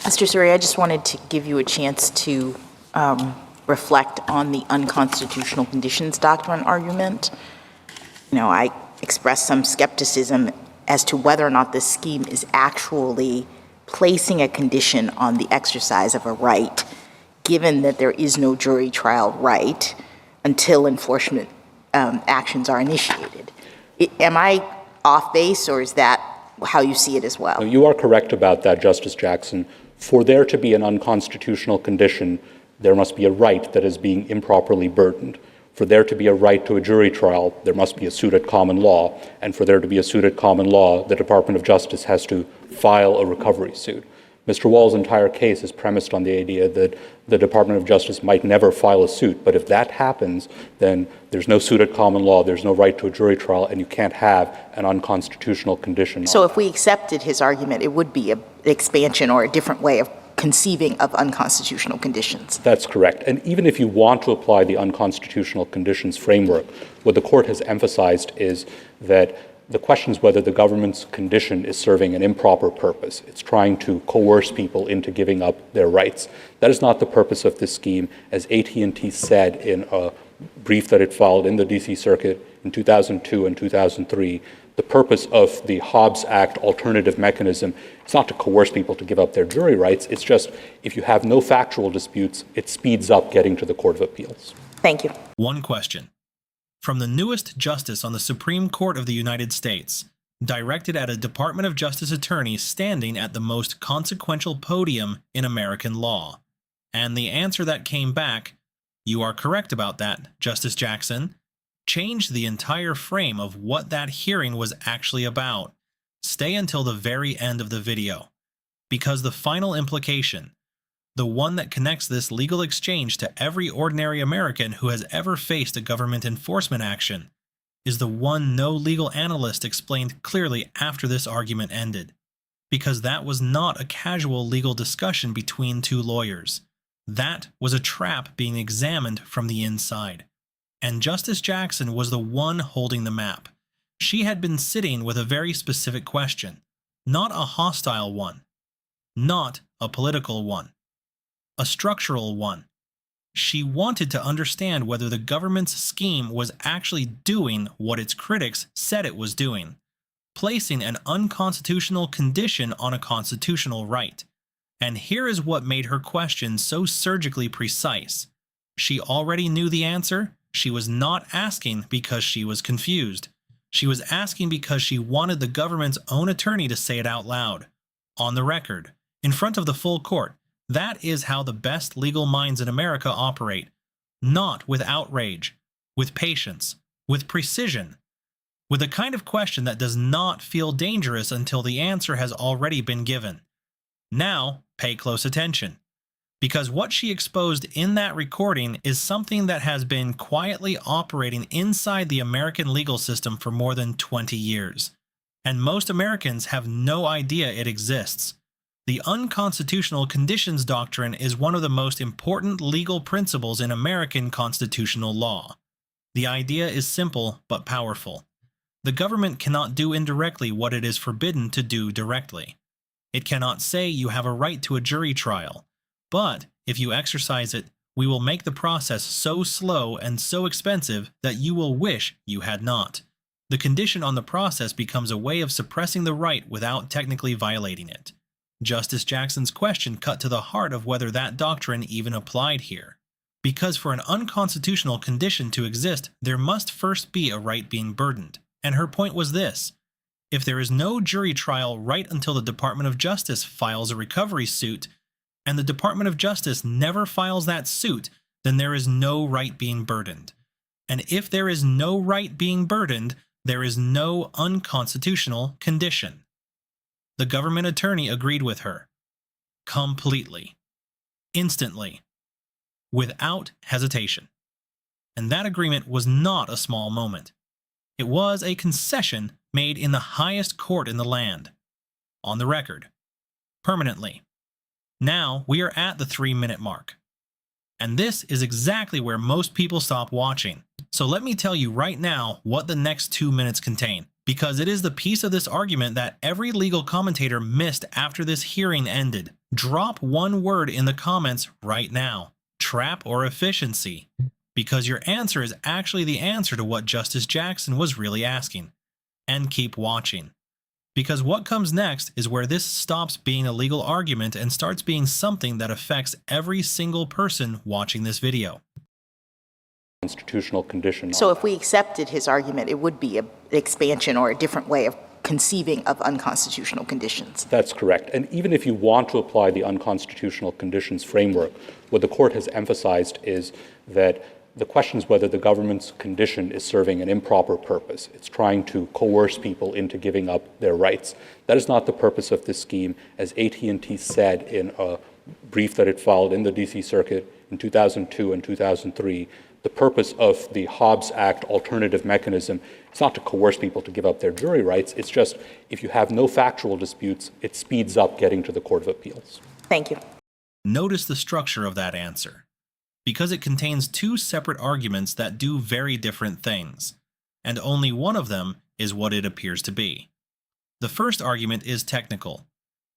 Mr. Suri, I just wanted to give you a chance to reflect on the unconstitutional conditions doctrine argument. I expressed some skepticism as to whether or not this scheme is actually placing a condition on the exercise of a right, given that there is no jury trial right until enforcement actions are initiated. Am I off base, or is that how you see it as well? No, you are correct about that, Justice Jackson. For there to be an unconstitutional condition, there must be a right that is being improperly burdened. For there to be a right to a jury trial, there must be a suit at common law. And for there to be a suit at common law, the Department of Justice has to file a recovery suit. Mr. Wall's entire case is premised on the idea that the Department of Justice might never file a suit. But if that happens, then there's no suit at common law, there's no right to a jury trial, and you can't have an unconstitutional condition. So if we accepted his argument, it would be an expansion or a different way of conceiving of unconstitutional conditions. That's correct. And even if you want to apply the unconstitutional conditions framework, what the court has emphasized is that the question is whether the government's condition is serving an improper purpose. It's trying to coerce people into giving up their rights. That is not the purpose of this scheme. As AT&T said in a brief that it filed in the D.C. Circuit in 2002 and 2003, the purpose of the Hobbs Act alternative mechanism is not to coerce people to give up their jury rights. It's just if you have no factual disputes, it speeds up getting to the Court of Appeals. Thank you. One question. From the newest justice on the Supreme Court of the United States, directed at a Department of Justice attorney standing at the most consequential podium in American law. And the answer that came back, "You are correct about that, Justice Jackson," changed the entire frame of what that hearing was actually about. Stay until the very end of the video, because the final implication, the one that connects this legal exchange to every ordinary American who has ever faced a government enforcement action, is the one no legal analyst explained clearly after this argument ended. Because that was not a casual legal discussion between two lawyers. That was a trap being examined from the inside. And Justice Jackson was the one holding the map. She had been sitting with a very specific question, not a hostile one, not a political one, a structural one. She wanted to understand whether the government's scheme was actually doing what its critics said it was doing, placing an unconstitutional condition on a constitutional right. And here is what made her question so surgically precise. She already knew the answer. She was not asking because she was confused. She was asking because she wanted the government's own attorney to say it out loud, on the record, in front of the full court. That is how the best legal minds in America operate. Not with outrage, with patience, with precision, with a kind of question that does not feel dangerous until the answer has already been given. Now, pay close attention, because what she exposed in that recording is something that has been quietly operating inside the American legal system for more than 20 years, and most Americans have no idea it exists. The unconstitutional conditions doctrine is one of the most important legal principles in American constitutional law. The idea is simple but powerful. The government cannot do indirectly what it is forbidden to do directly. It cannot say you have a right to a jury trial, but if you exercise it, we will make the process so slow and so expensive that you will wish you had not. The condition on the process becomes a way of suppressing the right without technically violating it. Justice Jackson's question cut to the heart of whether that doctrine even applied here. Because for an unconstitutional condition to exist, there must first be a right being burdened. And her point was this: if there is no jury trial right until the Department of Justice files a recovery suit, and the Department of Justice never files that suit, then there is no right being burdened. And if there is no right being burdened, there is no unconstitutional condition. The government attorney agreed with her. Completely. Instantly. Without hesitation. And that agreement was not a small moment. It was a concession made in the highest court in the land. On the record. Permanently. Now we are at the 3-minute mark. And this is exactly where most people stop watching. So let me tell you right now what the next 2 minutes contain. Because it is the piece of this argument that every legal commentator missed after this hearing ended. Drop one word in the comments right now. Trap or efficiency. Because your answer is actually the answer to what Justice Jackson was really asking. And keep watching. Because what comes next is where this stops being a legal argument and starts being something that affects every single person watching this video. Constitutional condition. So if we accepted his argument, it would be an expansion or a different way of conceiving of unconstitutional conditions. That's correct. And even if you want to apply the unconstitutional conditions framework, what the court has emphasized is that the question is whether the government's condition is serving an improper purpose. It's trying to coerce people into giving up their rights. That is not the purpose of this scheme. As AT&T said in a brief that it filed in the DC Circuit in 2002 and 2003, the purpose of the Hobbs Act alternative mechanism is not to coerce people to give up their jury rights. It's just if you have no factual disputes, it speeds up getting to the Court of Appeals. Thank you. Notice the structure of that answer. Because it contains two separate arguments that do very different things, and only one of them is what it appears to be. The first argument is technical.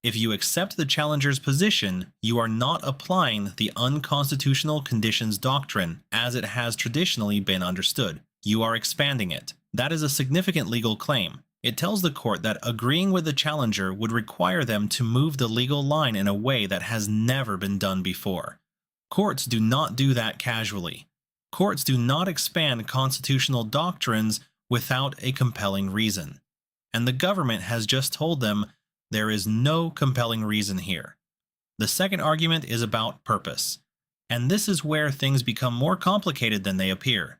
If you accept the challenger's position, you are not applying the unconstitutional conditions doctrine as it has traditionally been understood. You are expanding it. That is a significant legal claim. It tells the court that agreeing with the challenger would require them to move the legal line in a way that has never been done before. Courts do not do that casually. Courts do not expand constitutional doctrines without a compelling reason. And the government has just told them there is no compelling reason here. The second argument is about purpose. And this is where things become more complicated than they appear.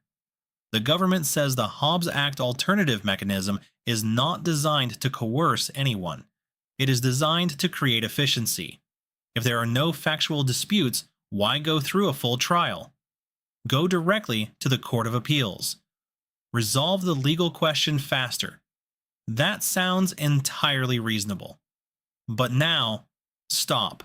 The government says the Hobbs Act alternative mechanism is not designed to coerce anyone. It is designed to create efficiency. If there are no factual disputes, why go through a full trial? Go directly to the Court of Appeals. Resolve the legal question faster. That sounds entirely reasonable. But now, stop.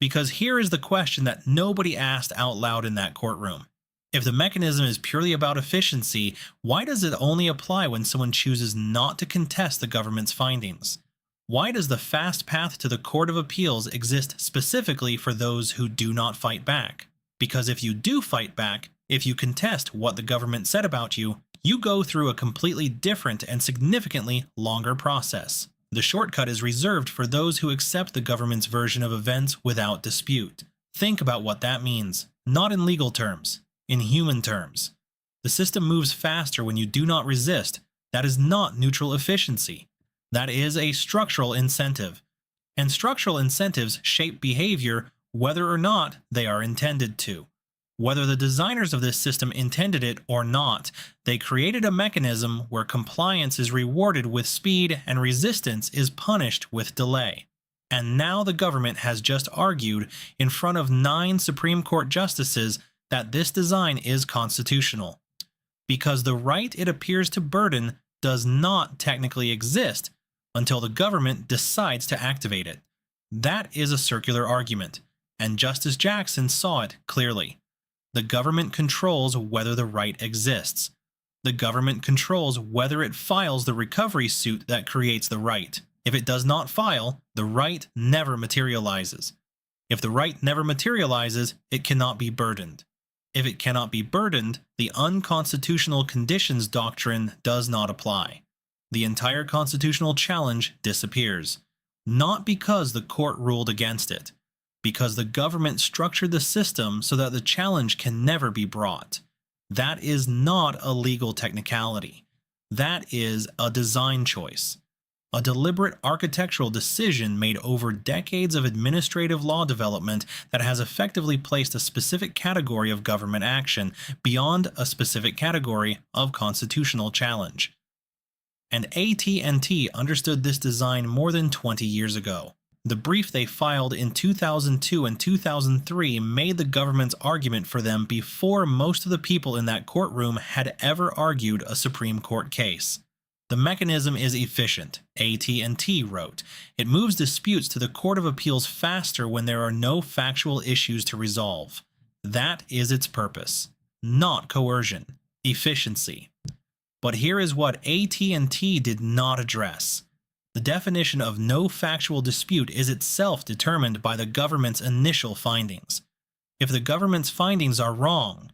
Because here is the question that nobody asked out loud in that courtroom. If the mechanism is purely about efficiency, why does it only apply when someone chooses not to contest the government's findings? Why does the fast path to the Court of Appeals exist specifically for those who do not fight back? Because if you do fight back, if you contest what the government said about you, you go through a completely different and significantly longer process. The shortcut is reserved for those who accept the government's version of events without dispute. Think about what that means, not in legal terms, in human terms. The system moves faster when you do not resist. That is not neutral efficiency. That is a structural incentive. And structural incentives shape behavior whether or not they are intended to. Whether the designers of this system intended it or not, they created a mechanism where compliance is rewarded with speed and resistance is punished with delay. And now the government has just argued in front of 9 Supreme Court justices that this design is constitutional. Because the right it appears to burden does not technically exist until the government decides to activate it. That is a circular argument, and Justice Jackson saw it clearly. The government controls whether the right exists. The government controls whether it files the recovery suit that creates the right. If it does not file, the right never materializes. If the right never materializes, it cannot be burdened. If it cannot be burdened, the unconstitutional conditions doctrine does not apply. The entire constitutional challenge disappears. Not because the court ruled against it, because the government structured the system so that the challenge can never be brought. That is not a legal technicality. That is a design choice. A deliberate architectural decision made over decades of administrative law development that has effectively placed a specific category of government action beyond a specific category of constitutional challenge. And AT&T understood this design more than 20 years ago. The brief they filed in 2002 and 2003 made the government's argument for them before most of the people in that courtroom had ever argued a Supreme Court case. The mechanism is efficient, AT&T wrote. It moves disputes to the Court of Appeals faster when there are no factual issues to resolve. That is its purpose. Not coercion. Efficiency. But here is what AT&T did not address. The definition of no factual dispute is itself determined by the government's initial findings. If the government's findings are wrong,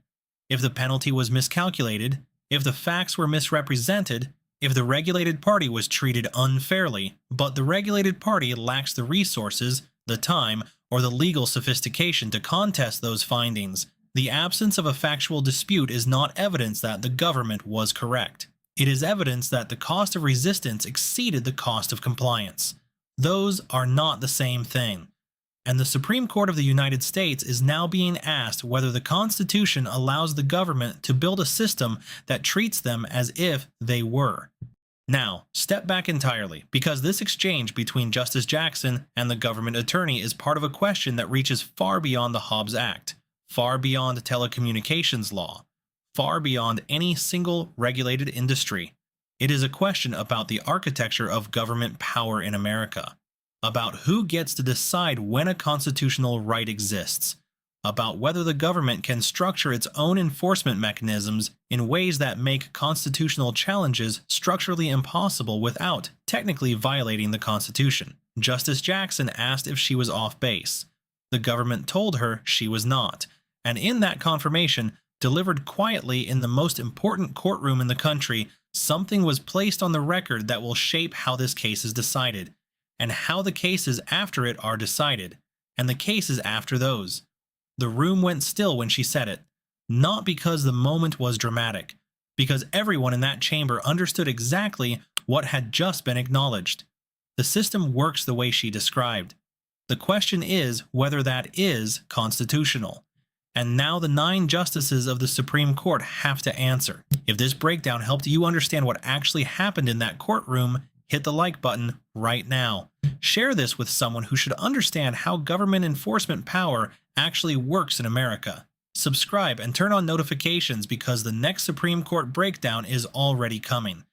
if the penalty was miscalculated, if the facts were misrepresented, if the regulated party was treated unfairly, but the regulated party lacks the resources, the time, or the legal sophistication to contest those findings, the absence of a factual dispute is not evidence that the government was correct. It is evidence that the cost of resistance exceeded the cost of compliance. Those are not the same thing. And the Supreme Court of the United States is now being asked whether the Constitution allows the government to build a system that treats them as if they were. Now, step back entirely, because this exchange between Justice Jackson and the government attorney is part of a question that reaches far beyond the Hobbs Act, far beyond telecommunications law, far beyond any single regulated industry. It is a question about the architecture of government power in America, about who gets to decide when a constitutional right exists, about whether the government can structure its own enforcement mechanisms in ways that make constitutional challenges structurally impossible without technically violating the Constitution. Justice Jackson asked if she was off base. The government told her she was not, and in that confirmation, delivered quietly in the most important courtroom in the country, something was placed on the record that will shape how this case is decided, and how the cases after it are decided, and the cases after those. The room went still when she said it, not because the moment was dramatic, because everyone in that chamber understood exactly what had just been acknowledged. The system works the way she described. The question is whether that is constitutional. And now the 9 justices of the Supreme Court have to answer. If this breakdown helped you understand what actually happened in that courtroom, hit the like button right now. Share this with someone who should understand how government enforcement power actually works in America. Subscribe and turn on notifications because the next Supreme Court breakdown is already coming.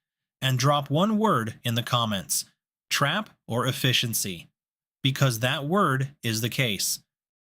And drop one word in the comments: trap or efficiency, because that word is the case.